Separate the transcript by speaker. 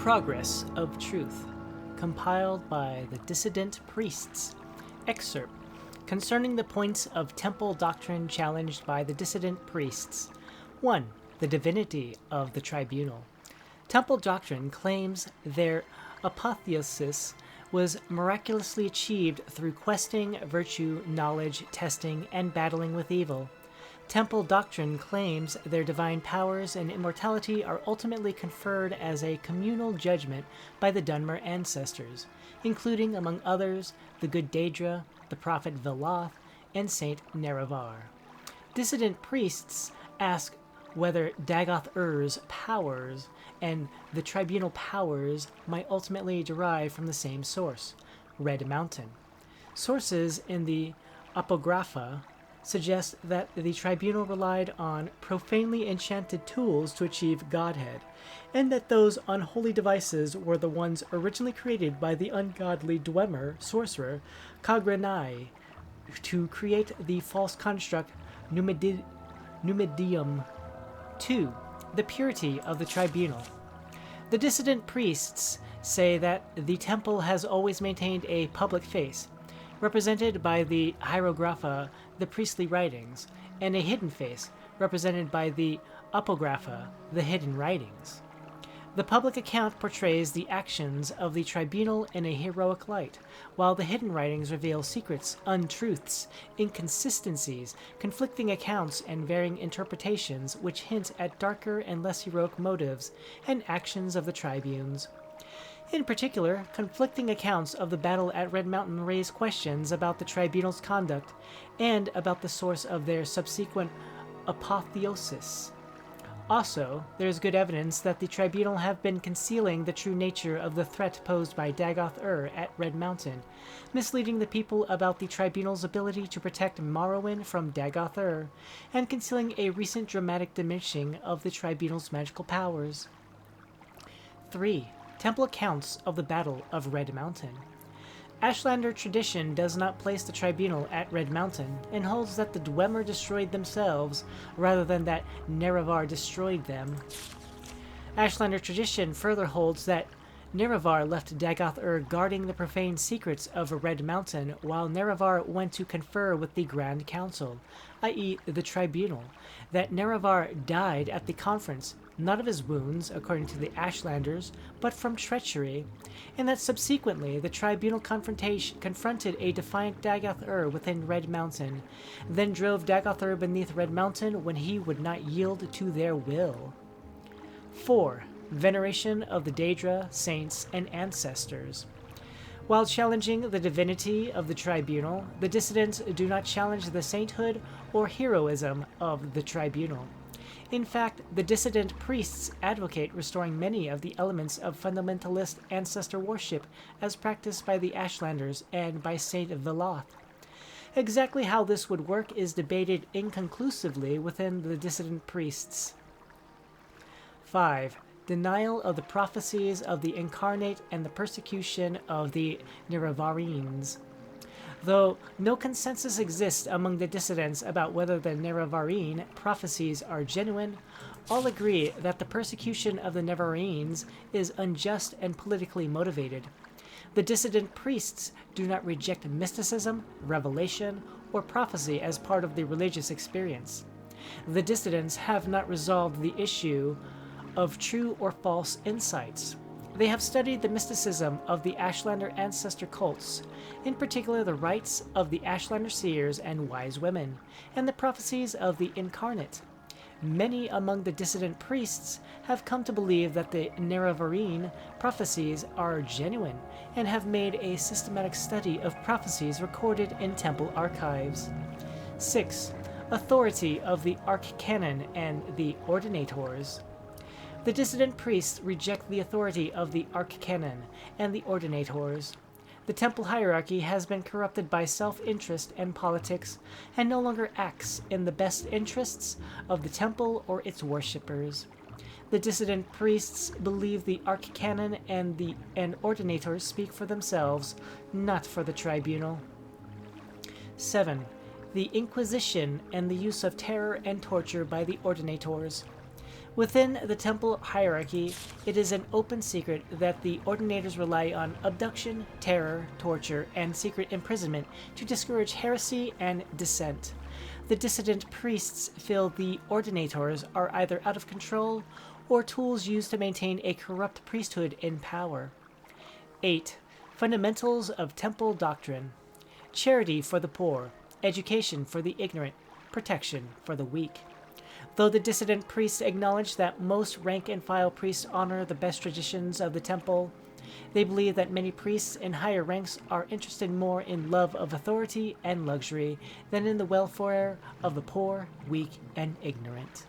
Speaker 1: Progress of Truth, compiled by the Dissident Priests. Excerpt concerning the points of temple doctrine challenged by the dissident priests. 1. The divinity of the tribunal. Temple doctrine claims their apotheosis was miraculously achieved through questing, virtue, knowledge, testing, and battling with evil. Temple doctrine claims their divine powers and immortality are ultimately conferred as a communal judgment by the Dunmer ancestors, including, among others, the good Daedra, the prophet Veloth, and Saint Nerevar. Dissident priests ask whether Dagoth-Ur's powers and the tribunal powers might ultimately derive from the same source, Red Mountain. Sources in the Apocrypha suggest that the tribunal relied on profanely enchanted tools to achieve godhead, and that those unholy devices were the ones originally created by the ungodly Dwemer sorcerer Kagranai to create the false construct Numidium. 2. The purity of the tribunal. The dissident priests say that the temple has always maintained a public face, represented by the hieroglypha, the priestly writings, and a hidden face, represented by the apocrypha, the hidden writings. The public account portrays the actions of the tribunal in a heroic light, while the hidden writings reveal secrets, untruths, inconsistencies, conflicting accounts, and varying interpretations which hint at darker and less heroic motives and actions of the tribunes. In particular, conflicting accounts of the battle at Red Mountain raise questions about the tribunal's conduct and about the source of their subsequent apotheosis. Also, there is good evidence that the tribunal have been concealing the true nature of the threat posed by Dagoth-Ur at Red Mountain, misleading the people about the tribunal's ability to protect Morrowind from Dagoth-Ur, and concealing a recent dramatic diminishing of the tribunal's magical powers. 3. Temple accounts of the Battle of Red Mountain. Ashlander tradition does not place the tribunal at Red Mountain, and holds that the Dwemer destroyed themselves, rather than that Nerevar destroyed them. Ashlander tradition further holds that Nerevar left Dagoth-Ur guarding the profane secrets of Red Mountain, while Nerevar went to confer with the Grand Council, i.e. the tribunal, that Nerevar died at the conference, not of his wounds, according to the Ashlanders, but from treachery, and that subsequently the tribunal confronted a defiant Dagoth-Ur within Red Mountain, then drove Dagoth-Ur beneath Red Mountain when he would not yield to their will. 4. Veneration of the Daedra, saints, and ancestors. While challenging the divinity of the tribunal, the dissidents do not challenge the sainthood or heroism of the tribunal. In fact, the dissident priests advocate restoring many of the elements of fundamentalist ancestor worship as practiced by the Ashlanders and by Saint Veloth. Exactly how this would work is debated inconclusively within the dissident priests. 5. Denial of the prophecies of the incarnate and the persecution of the Nerevarines. Though no consensus exists among the dissidents about whether the Nerevarine prophecies are genuine, all agree that the persecution of the Nerevarines is unjust and politically motivated. The dissident priests do not reject mysticism, revelation, or prophecy as part of the religious experience. The dissidents have not resolved the issue of true or false insights. They have studied the mysticism of the Ashlander ancestor cults, in particular the rites of the Ashlander seers and wise women, and the prophecies of the incarnate. Many among the dissident priests have come to believe that the Nerevarine prophecies are genuine, and have made a systematic study of prophecies recorded in temple archives. 6. Authority of the Archcanon and the Ordinators. The dissident priests reject the authority of the Archcanon and the Ordinators. The temple hierarchy has been corrupted by self-interest and politics, and no longer acts in the best interests of the temple or its worshippers. The dissident priests believe the Archcanon and Ordinators speak for themselves, not for the tribunal. 7. The Inquisition and the use of terror and torture by the Ordinators. Within the temple hierarchy, it is an open secret that the ordinators rely on abduction, terror, torture, and secret imprisonment to discourage heresy and dissent. The dissident priests feel the ordinators are either out of control or tools used to maintain a corrupt priesthood in power. 8. Fundamentals of Temple Doctrine: charity for the poor, education for the ignorant, protection for the weak. Though the dissident priests acknowledge that most rank-and-file priests honor the best traditions of the temple, they believe that many priests in higher ranks are interested more in love of authority and luxury than in the welfare of the poor, weak, and ignorant.